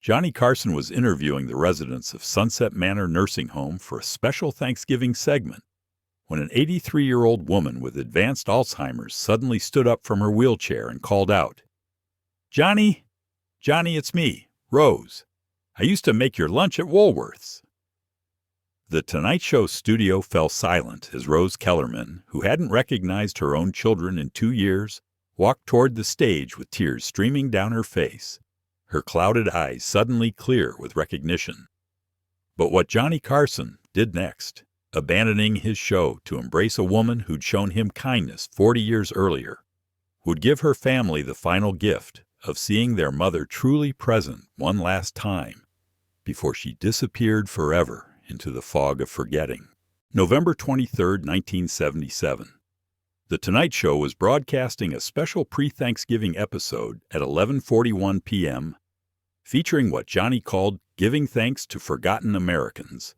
Johnny Carson was interviewing the residents of Sunset Manor Nursing Home for a special Thanksgiving segment when an 83-year-old woman with advanced Alzheimer's suddenly stood up from her wheelchair and called out, "Johnny, Johnny, it's me, Rose. I used to make your lunch at Woolworth's." The Tonight Show studio fell silent as Rose Kellerman, who hadn't recognized her own children in 2 years, walked toward the stage with tears streaming down her face, her clouded eyes suddenly clear with recognition. But what Johnny Carson did next, abandoning his show to embrace a woman who'd shown him kindness 40 years earlier, would give her family the final gift of seeing their mother truly present one last time before she disappeared forever into the fog of forgetting. November 23, 1977. The Tonight Show was broadcasting a special pre-Thanksgiving episode at 11:41 p.m., featuring what Johnny called Giving Thanks to Forgotten Americans.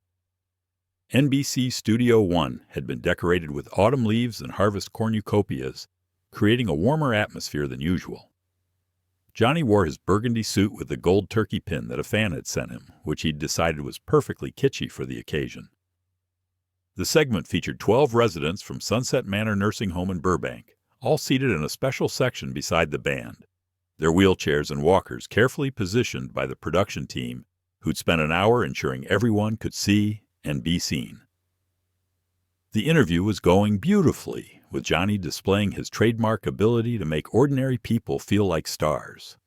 NBC Studio One had been decorated with autumn leaves and harvest cornucopias, creating a warmer atmosphere than usual. Johnny wore his burgundy suit with the gold turkey pin that a fan had sent him, which he'd decided was perfectly kitschy for the occasion. The segment featured 12 residents from Sunset Manor Nursing Home in Burbank, all seated in a special section beside the band, their wheelchairs and walkers carefully positioned by the production team, who'd spent an hour ensuring everyone could see and be seen. The interview was going beautifully, with Johnny displaying his trademark ability to make ordinary people feel like stars.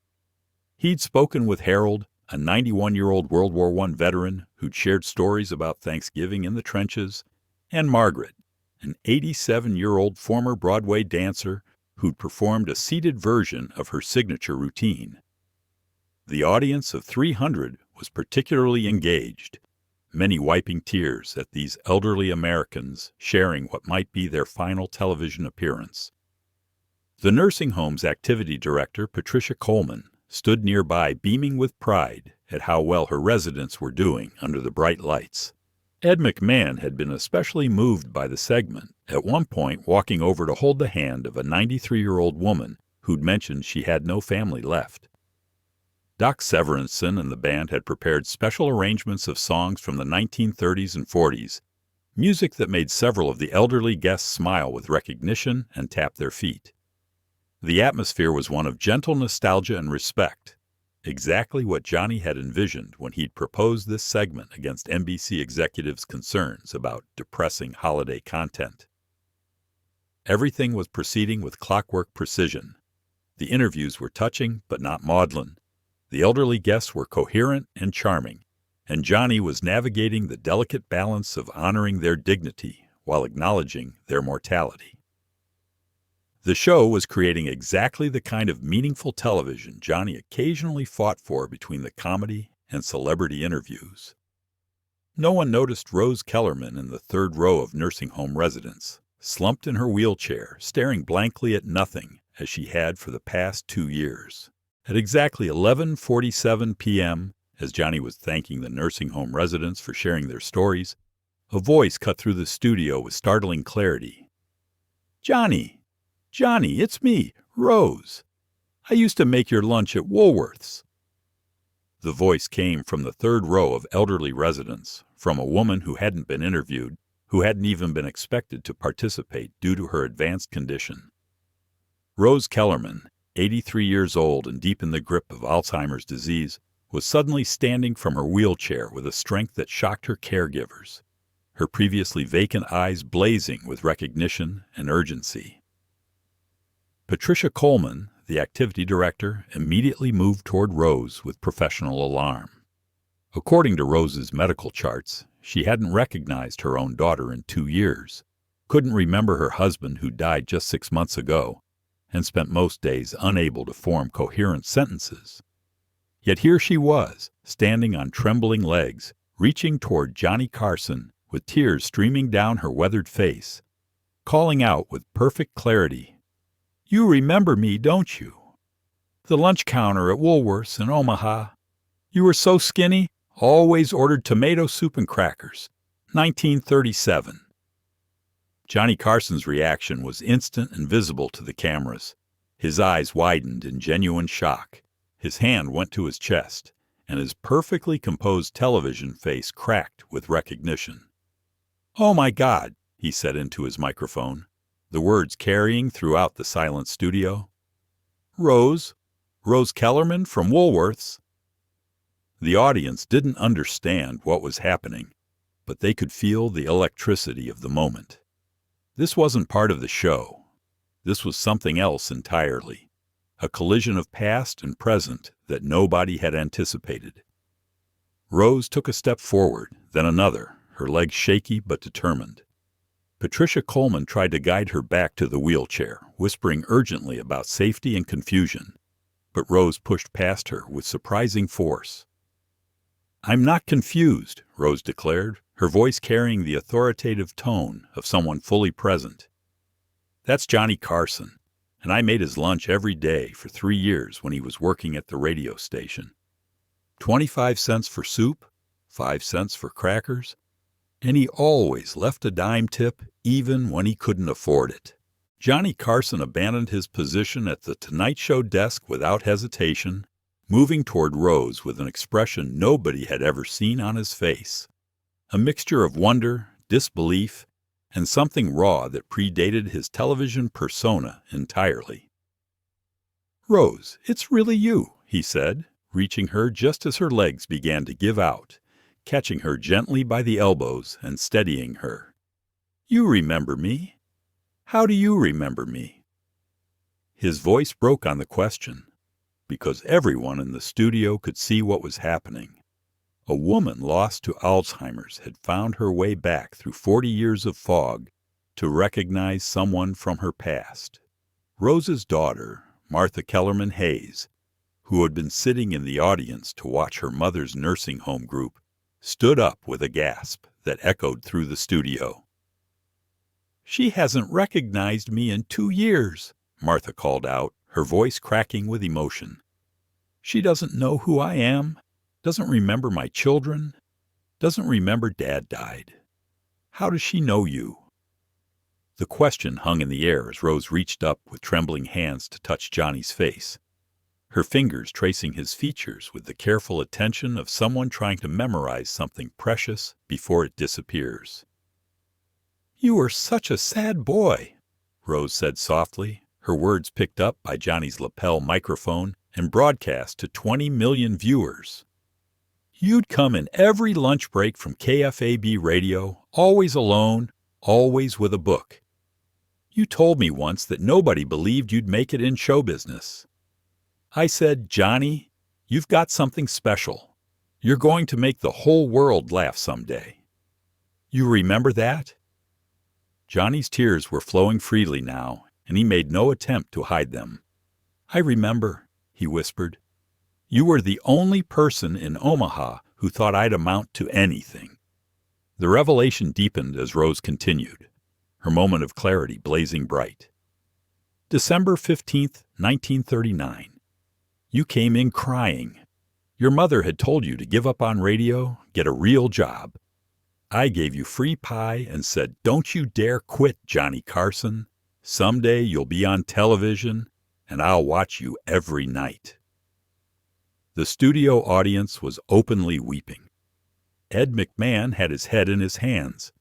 He'd spoken with Harold, a 91-year-old World War I veteran who'd shared stories about Thanksgiving in the trenches, and Margaret, an 87-year-old former Broadway dancer who'd performed a seated version of her signature routine. The audience of 300 was particularly engaged, many wiping tears at these elderly Americans sharing what might be their final television appearance. The nursing home's activity director, Patricia Coleman, stood nearby beaming with pride at how well her residents were doing under the bright lights. Ed McMahon had been especially moved by the segment, at one point walking over to hold the hand of a 93-year-old woman who'd mentioned she had no family left. Doc Severinsen and the band had prepared special arrangements of songs from the 1930s and 40s, music that made several of the elderly guests smile with recognition and tap their feet. The atmosphere was one of gentle nostalgia and respect, exactly what Johnny had envisioned when he'd proposed this segment against NBC executives' concerns about depressing holiday content. Everything was proceeding with clockwork precision. The interviews were touching but not maudlin. The elderly guests were coherent and charming, and Johnny was navigating the delicate balance of honoring their dignity while acknowledging their mortality. The show was creating exactly the kind of meaningful television Johnny occasionally fought for between the comedy and celebrity interviews. No one noticed Rose Kellerman in the third row of nursing home residents, slumped in her wheelchair, staring blankly at nothing as she had for the past 2 years. At exactly 11:47 p.m., as Johnny was thanking the nursing home residents for sharing their stories, a voice cut through the studio with startling clarity. "Johnny, Johnny, it's me, Rose. I used to make your lunch at Woolworth's." The voice came from the third row of elderly residents, from a woman who hadn't been interviewed, who hadn't even been expected to participate due to her advanced condition. Rose Kellerman, 83 years old and deep in the grip of Alzheimer's disease, was suddenly standing from her wheelchair with a strength that shocked her caregivers, her previously vacant eyes blazing with recognition and urgency. Patricia Coleman, the activity director, immediately moved toward Rose with professional alarm. According to Rose's medical charts, she hadn't recognized her own daughter in 2 years, couldn't remember her husband who died just 6 months ago, and spent most days unable to form coherent sentences. Yet here she was, standing on trembling legs, reaching toward Johnny Carson, with tears streaming down her weathered face, calling out with perfect clarity, "You remember me, don't you? The lunch counter at Woolworth's in Omaha. You were so skinny, always ordered tomato soup and crackers. 1937. Johnny Carson's reaction was instant and visible to the cameras. His eyes widened in genuine shock. His hand went to his chest, and his perfectly composed television face cracked with recognition. "Oh, my God," he said into his microphone, the words carrying throughout the silent studio. "Rose Kellerman from Woolworth's." The audience didn't understand what was happening, but they could feel the electricity of the moment. This wasn't part of the show. This was something else entirely, a collision of past and present that nobody had anticipated. Rose took a step forward, then another, her legs shaky but determined. Patricia Coleman tried to guide her back to the wheelchair, whispering urgently about safety and confusion, but Rose pushed past her with surprising force. "I'm not confused," Rose declared, her voice carrying the authoritative tone of someone fully present. "That's Johnny Carson, and I made his lunch every day for 3 years when he was working at the radio station. 25 cents for soup, 5 cents for crackers, and he always left a dime tip even when he couldn't afford it." Johnny Carson abandoned his position at the Tonight Show desk without hesitation, moving toward Rose with an expression nobody had ever seen on his face, a mixture of wonder, disbelief, and something raw that predated his television persona entirely. "Rose, it's really you," he said, reaching her just as her legs began to give out, catching her gently by the elbows and steadying her. "You remember me? How do you remember me?" His voice broke on the question, because everyone in the studio could see what was happening. A woman lost to Alzheimer's had found her way back through 40 years of fog to recognize someone from her past. Rose's daughter, Martha Kellerman Hayes, who had been sitting in the audience to watch her mother's nursing home group, stood up with a gasp that echoed through the studio. "She hasn't recognized me in 2 years, Martha called out, her voice cracking with emotion. "She doesn't know who I am, doesn't remember my children, doesn't remember Dad died. How does she know you?" The question hung in the air as Rose reached up with trembling hands to touch Johnny's face, her fingers tracing his features with the careful attention of someone trying to memorize something precious before it disappears. "You were such a sad boy," Rose said softly, her words picked up by Johnny's lapel microphone and broadcast to 20 million viewers. "You'd come in every lunch break from KFAB radio, always alone, always with a book. You told me once that nobody believed you'd make it in show business. I said, 'Johnny, you've got something special. You're going to make the whole world laugh someday.' You remember that?" Johnny's tears were flowing freely now, and he made no attempt to hide them. "I remember," he whispered. "You were the only person in Omaha who thought I'd amount to anything." The revelation deepened as Rose continued, her moment of clarity blazing bright. "December 15th, 1939. You came in crying. Your mother had told you to give up on radio, get a real job. I gave you free pie and said, 'Don't you dare quit, Johnny Carson. Someday you'll be on television, and I'll watch you every night.'" The studio audience was openly weeping. Ed McMahon had his head in his hands.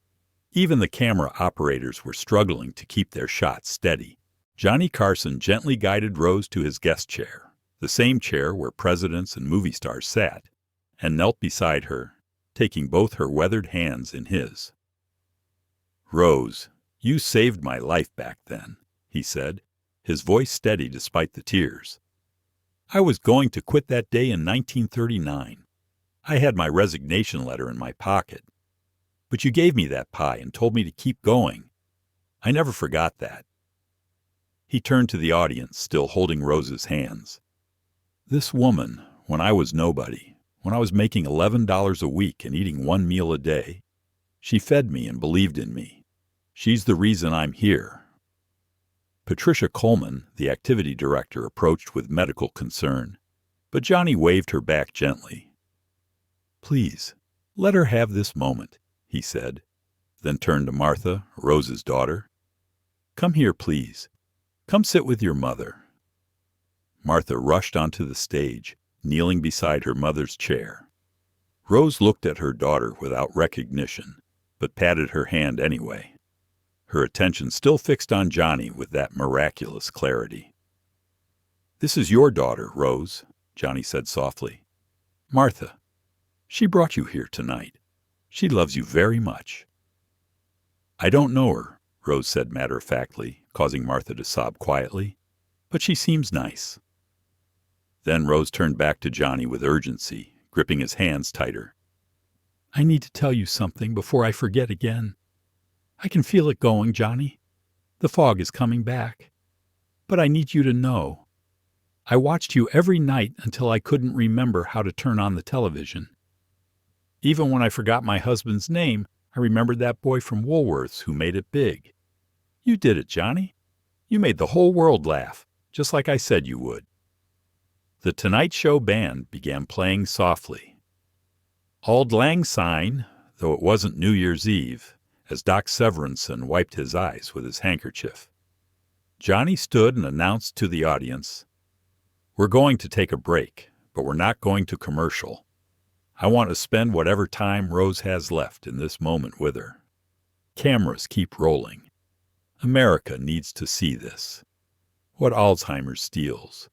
Even the camera operators were struggling to keep their shots steady. Johnny Carson gently guided Rose to his guest chair, the same chair where presidents and movie stars sat, and knelt beside her, taking both her weathered hands in his. "Rose, you saved my life back then," he said, his voice steady despite the tears. "I was going to quit that day in 1939. I had my resignation letter in my pocket. But you gave me that pie and told me to keep going. I never forgot that." He turned to the audience, still holding Rose's hands. "This woman, when I was nobody, when I was making $11 a week and eating 1 meal a day, she fed me and believed in me. She's the reason I'm here." Patricia Coleman, the activity director, approached with medical concern, but Johnny waved her back gently. "Please, let her have this moment," he said, then turned to Martha, Rose's daughter. "Come here, please. Come sit with your mother." Martha rushed onto the stage, kneeling beside her mother's chair. Rose looked at her daughter without recognition, but patted her hand anyway, her attention still fixed on Johnny with that miraculous clarity. "This is your daughter, Rose," Johnny said softly. "Martha. She brought you here tonight. She loves you very much." "I don't know her," Rose said matter-of-factly, causing Martha to sob quietly, "but she seems nice." Then Rose turned back to Johnny with urgency, gripping his hands tighter. "I need to tell you something before I forget again. I can feel it going, Johnny. The fog is coming back. But I need you to know. I watched you every night until I couldn't remember how to turn on the television. Even when I forgot my husband's name, I remembered that boy from Woolworth's who made it big. You did it, Johnny. You made the whole world laugh, just like I said you would." The Tonight Show band began playing softly. "Auld Lang Syne," though it wasn't New Year's Eve, as Doc Severinsen wiped his eyes with his handkerchief. Johnny stood and announced to the audience, "We're going to take a break, but we're not going to commercial. I want to spend whatever time Rose has left in this moment with her. Cameras keep rolling. America needs to see this. What Alzheimer steals,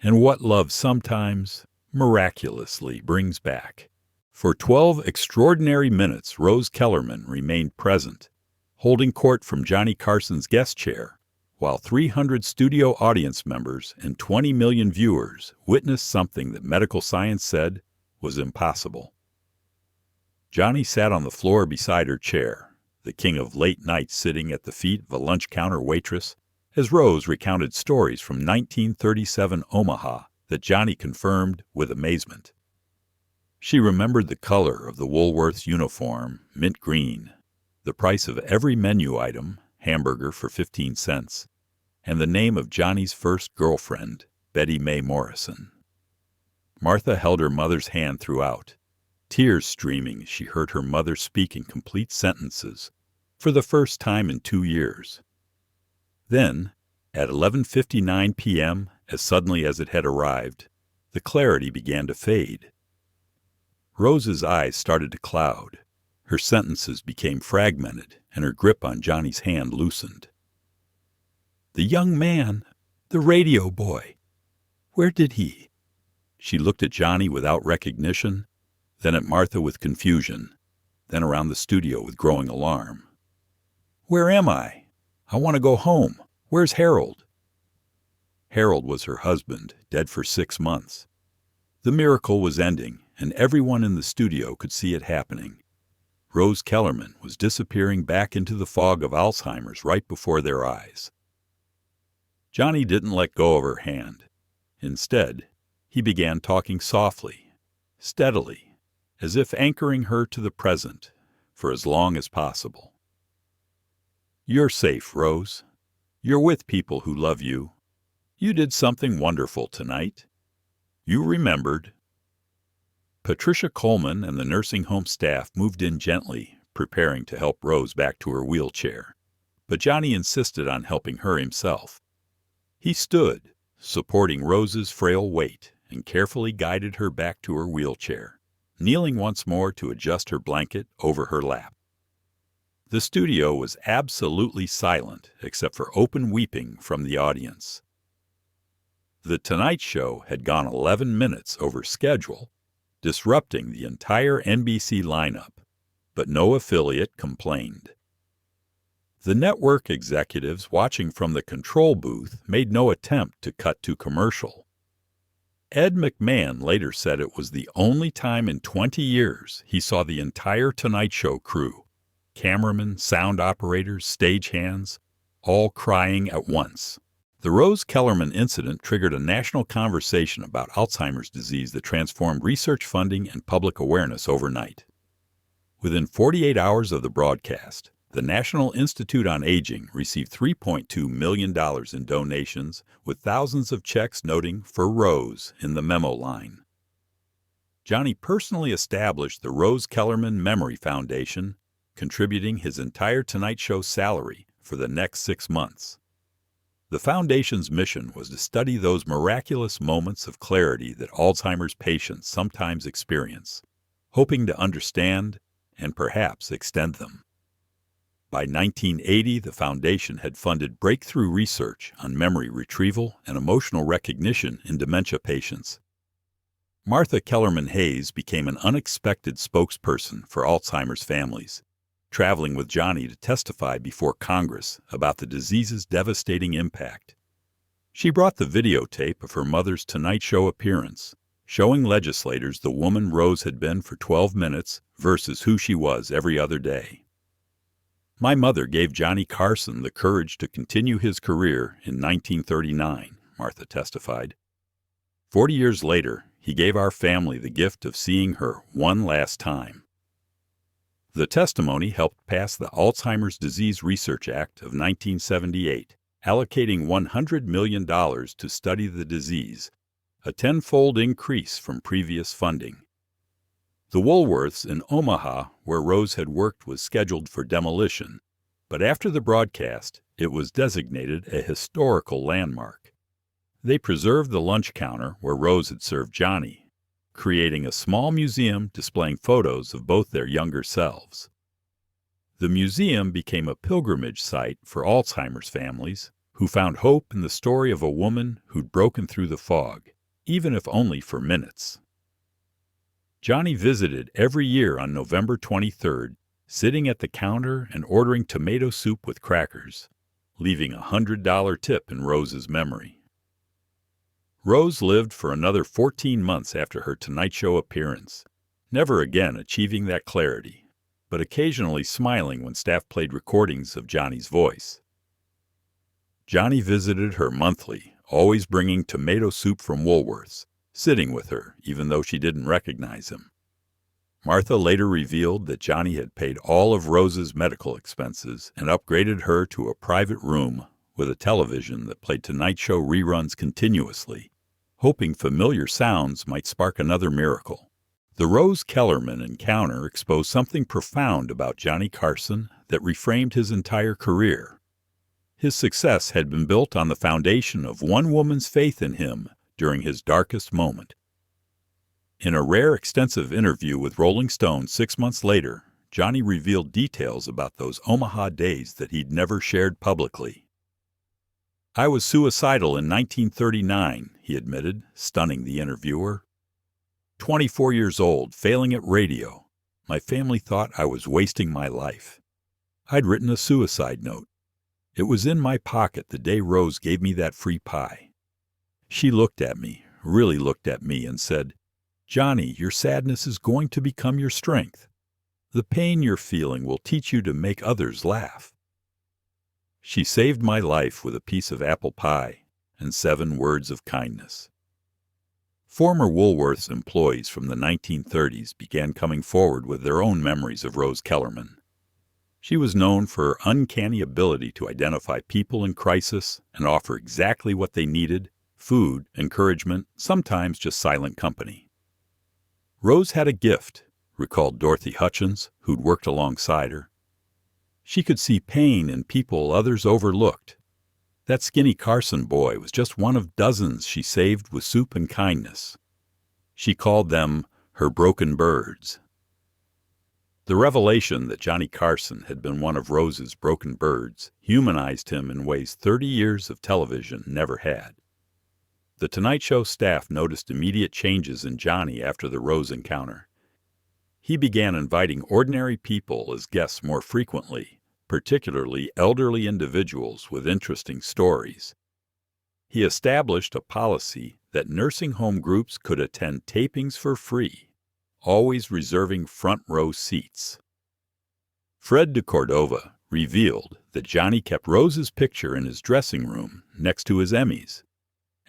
and what love sometimes, miraculously, brings back." For 12 extraordinary minutes, Rose Kellerman remained present, holding court from Johnny Carson's guest chair, while 300 studio audience members and 20 million viewers witnessed something that medical science said was impossible. Johnny sat on the floor beside her chair, the king of late nights sitting at the feet of a lunch counter waitress, as Rose recounted stories from 1937 Omaha that Johnny confirmed with amazement. She remembered the color of the Woolworth's uniform, mint green, the price of every menu item, hamburger for 15 cents, and the name of Johnny's first girlfriend, Betty Mae Morrison. Martha held her mother's hand throughout, tears streaming as she heard her mother speak in complete sentences for the first time in 2 years. Then, at 11:59 p.m., as suddenly as it had arrived, the clarity began to fade. Rose's eyes started to cloud, her sentences became fragmented, and her grip on Johnny's hand loosened. "The young man, the radio boy, where did he?" She looked at Johnny without recognition, then at Martha with confusion, then around the studio with growing alarm. "Where am I? I want to go home. Where's Harold?" Harold was her husband, dead for 6 months. The miracle was ending, and everyone in the studio could see it happening. Rose Kellerman was disappearing back into the fog of Alzheimer's right before their eyes. Johnny didn't let go of her hand. Instead, he began talking softly, steadily, as if anchoring her to the present for as long as possible. "You're safe, Rose. You're with people who love you. You did something wonderful tonight. You remembered." Patricia Coleman and the nursing home staff moved in gently, preparing to help Rose back to her wheelchair, but Johnny insisted on helping her himself. He stood, supporting Rose's frail weight, and carefully guided her back to her wheelchair, kneeling once more to adjust her blanket over her lap. The studio was absolutely silent except for open weeping from the audience. The Tonight Show had gone 11 minutes over schedule, disrupting the entire NBC lineup, but no affiliate complained. The network executives watching from the control booth made no attempt to cut to commercial. Ed McMahon later said it was the only time in 20 years he saw the entire Tonight Show crew, cameramen, sound operators, stagehands, all crying at once. The Rose Kellerman incident triggered a national conversation about Alzheimer's disease that transformed research funding and public awareness overnight. Within 48 hours of the broadcast, the National Institute on Aging received $3.2 million in donations, with thousands of checks noting "for Rose" in the memo line. Johnny personally established the Rose Kellerman Memory Foundation, contributing his entire Tonight Show salary for the next 6 months. The Foundation's mission was to study those miraculous moments of clarity that Alzheimer's patients sometimes experience, hoping to understand and perhaps extend them. By 1980, the Foundation had funded breakthrough research on memory retrieval and emotional recognition in dementia patients. Martha Kellerman Hayes became an unexpected spokesperson for Alzheimer's families, traveling with Johnny to testify before Congress about the disease's devastating impact. She brought the videotape of her mother's Tonight Show appearance, showing legislators the woman Rose had been for 12 minutes versus who she was every other day. My mother gave Johnny Carson the courage to continue his career in 1939, Martha testified. 40 years later, he gave our family the gift of seeing her one last time. The testimony helped pass the Alzheimer's Disease Research Act of 1978, allocating $100 million to study the disease, a tenfold increase from previous funding. The Woolworths in Omaha, where Rose had worked, was scheduled for demolition, but after the broadcast, it was designated a historical landmark. They preserved the lunch counter where Rose had served Johnny, creating a small museum displaying photos of both their younger selves. The museum became a pilgrimage site for Alzheimer's families who found hope in the story of a woman who'd broken through the fog, even if only for minutes. Johnny visited every year on November 23rd, sitting at the counter and ordering tomato soup with crackers, leaving a $100 tip in Rose's memory. Rose lived for another 14 months after her Tonight Show appearance, never again achieving that clarity, but occasionally smiling when staff played recordings of Johnny's voice. Johnny visited her monthly, always bringing tomato soup from Woolworths, sitting with her even though she didn't recognize him. Martha later revealed that Johnny had paid all of Rose's medical expenses and upgraded her to a private room with a television that played Tonight Show reruns continuously, hoping familiar sounds might spark another miracle. The Rose Kellerman encounter exposed something profound about Johnny Carson that reframed his entire career. His success had been built on the foundation of one woman's faith in him during his darkest moment. In a rare, extensive interview with Rolling Stone 6 months later, Johnny revealed details about those Omaha days that he'd never shared publicly. "I was suicidal in 1939, he admitted, stunning the interviewer. 24 years old, failing at radio. My family thought I was wasting my life. I'd written a suicide note. It was in my pocket the day Rose gave me that free pie. She looked at me, really looked at me, and said, 'Johnny, your sadness is going to become your strength. The pain you're feeling will teach you to make others laugh.' She saved my life with a piece of apple pie and 7 words of kindness." Former Woolworths employees from the 1930s began coming forward with their own memories of Rose Kellerman. She was known for her uncanny ability to identify people in crisis and offer exactly what they needed: food, encouragement, sometimes just silent company. "Rose had a gift," recalled Dorothy Hutchins, who'd worked alongside her. "She could see pain in people others overlooked. That skinny Carson boy was just one of dozens she saved with soup and kindness. She called them her broken birds." The revelation that Johnny Carson had been one of Rose's broken birds humanized him in ways 30 years of television never had. The Tonight Show staff noticed immediate changes in Johnny after the Rose encounter. He began inviting ordinary people as guests more frequently, particularly elderly individuals with interesting stories. He established a policy that nursing home groups could attend tapings for free, always reserving front row seats. Fred de Cordova revealed that Johnny kept Rose's picture in his dressing room next to his Emmys,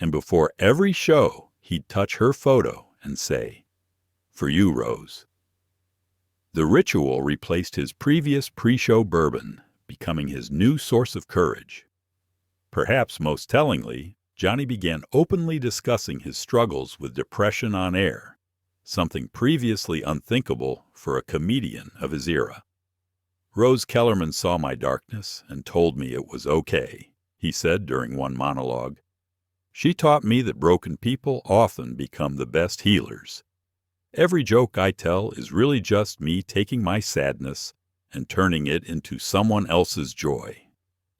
and before every show he'd touch her photo and say, "For you, Rose." The ritual replaced his previous pre-show bourbon, becoming his new source of courage. Perhaps most tellingly, Johnny began openly discussing his struggles with depression on air, something previously unthinkable for a comedian of his era. "Rose Kellerman saw my darkness and told me it was okay," he said during one monologue. She taught me that broken people often become the best healers. Every joke I tell is really just me taking my sadness and turning it into someone else's joy.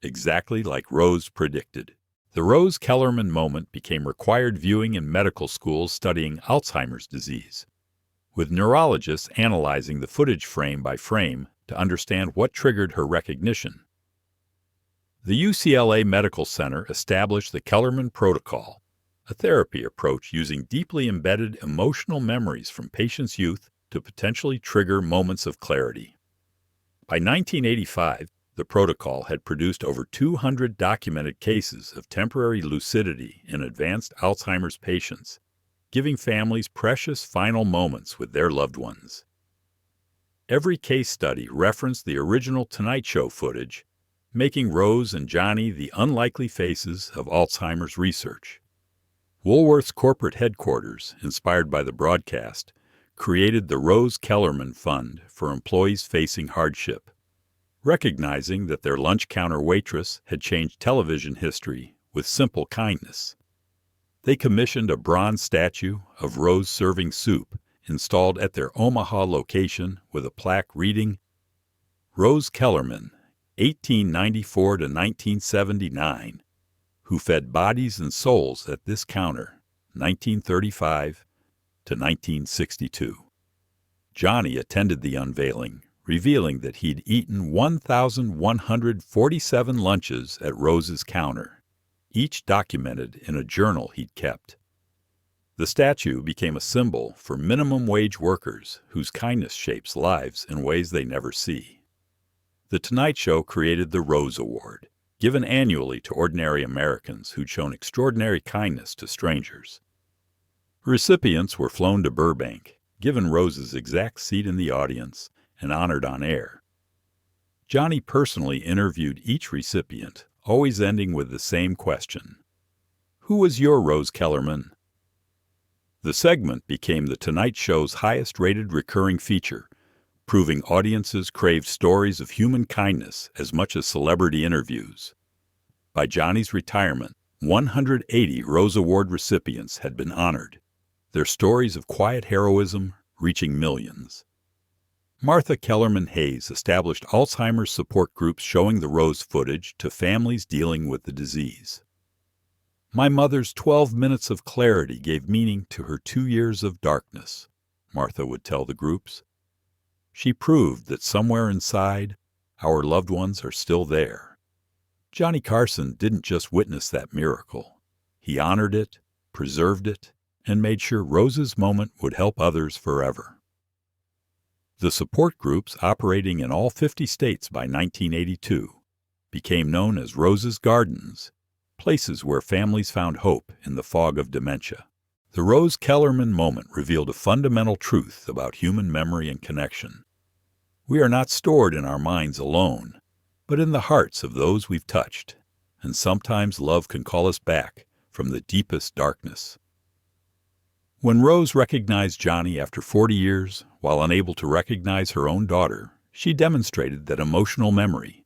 Exactly like Rose predicted. The Rose Kellerman moment became required viewing in medical schools studying Alzheimer's disease, with neurologists analyzing the footage frame by frame to understand what triggered her recognition. The UCLA Medical Center established the Kellerman Protocol, a therapy approach using deeply embedded emotional memories from patients' youth to potentially trigger moments of clarity. By 1985, the protocol had produced over 200 documented cases of temporary lucidity in advanced Alzheimer's patients, giving families precious final moments with their loved ones. Every case study referenced the original Tonight Show footage, making Rose and Johnny the unlikely faces of Alzheimer's research. Woolworth's corporate headquarters, inspired by the broadcast, created the Rose Kellerman Fund for employees facing hardship, recognizing that their lunch counter waitress had changed television history with simple kindness. They commissioned a bronze statue of Rose serving soup installed at their Omaha location with a plaque reading, Rose Kellerman, 1894 to 1979, who fed bodies and souls at this counter, 1935 to 1962. Johnny attended the unveiling, revealing that he'd eaten 1,147 lunches at Rose's counter, each documented in a journal he'd kept. The statue became a symbol for minimum wage workers whose kindness shapes lives in ways they never see. The Tonight Show created the Rose Award, given annually to ordinary Americans who'd shown extraordinary kindness to strangers. Recipients were flown to Burbank, given Rose's exact seat in the audience, and honored on air. Johnny personally interviewed each recipient, always ending with the same question. Who was your Rose Kellerman? The segment became the Tonight Show's highest-rated recurring feature, proving audiences craved stories of human kindness as much as celebrity interviews. By Johnny's retirement, 180 Rose Award recipients had been honored, their stories of quiet heroism reaching millions. Martha Kellerman Hayes established Alzheimer's support groups showing the Rose footage to families dealing with the disease. My mother's 12 minutes of clarity gave meaning to her 2 years of darkness, Martha would tell the groups. She proved that somewhere inside, our loved ones are still there. Johnny Carson didn't just witness that miracle. He honored it, preserved it, and made sure Rose's moment would help others forever. The support groups, operating in all 50 states by 1982, became known as Rose's Gardens, places where families found hope in the fog of dementia. The Rose Kellerman moment revealed a fundamental truth about human memory and connection. We are not stored in our minds alone, but in the hearts of those we've touched, and sometimes love can call us back from the deepest darkness. When Rose recognized Johnny after 40 years, while unable to recognize her own daughter, she demonstrated that emotional memory,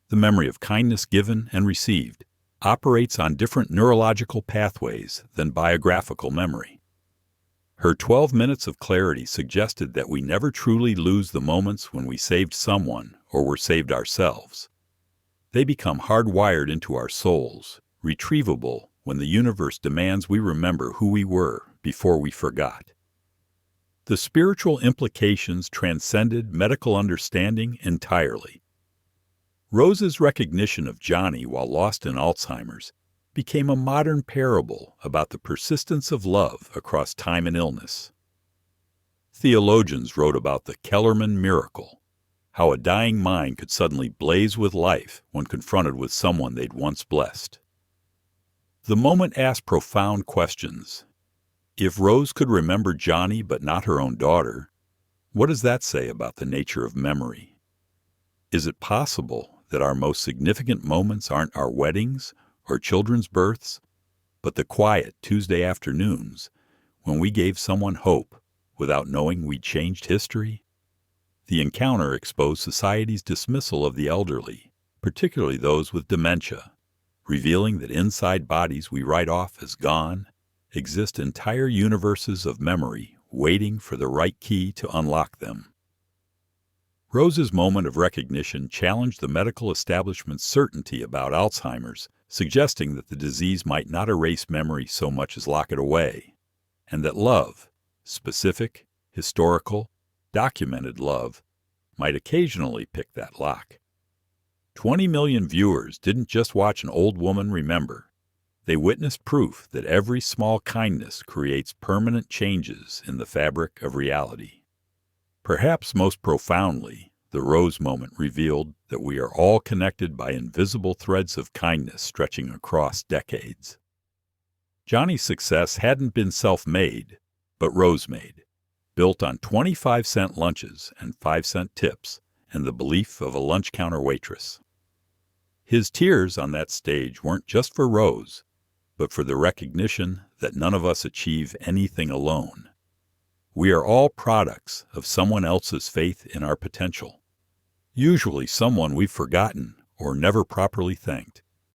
the memory of kindness given and received, operates on different neurological pathways than biographical memory. Her 12 minutes of clarity suggested that we never truly lose the moments when we saved someone or were saved ourselves. They become hardwired into our souls, retrievable when the universe demands we remember who we were before we forgot. The spiritual implications transcended medical understanding entirely. Rose's recognition of Johnny while lost in Alzheimer's became a modern parable about the persistence of love across time and illness. Theologians wrote about the Kellerman miracle, how a dying mind could suddenly blaze with life when confronted with someone they'd once blessed. The moment asked profound questions. If Rose could remember Johnny but not her own daughter, what does that say about the nature of memory? Is it possible that our most significant moments aren't our weddings or children's births, but the quiet Tuesday afternoons when we gave someone hope without knowing we'd changed history? The encounter exposed society's dismissal of the elderly, particularly those with dementia, revealing that inside bodies we write off as gone exist entire universes of memory waiting for the right key to unlock them. Rose's moment of recognition challenged the medical establishment's certainty about Alzheimer's, suggesting that the disease might not erase memory so much as lock it away, and that love, specific, historical, documented love, might occasionally pick that lock. 20 million viewers didn't just watch an old woman remember. They witnessed proof that every small kindness creates permanent changes in the fabric of reality. Perhaps most profoundly, the Rose moment revealed that we are all connected by invisible threads of kindness stretching across decades. Johnny's success hadn't been self-made, but Rose-made, built on 25-cent lunches and 5-cent tips and the belief of a lunch counter waitress. His tears on that stage weren't just for Rose, but for the recognition that none of us achieve anything alone. We are all products of someone else's faith in our potential, usually someone we've forgotten or never properly thanked.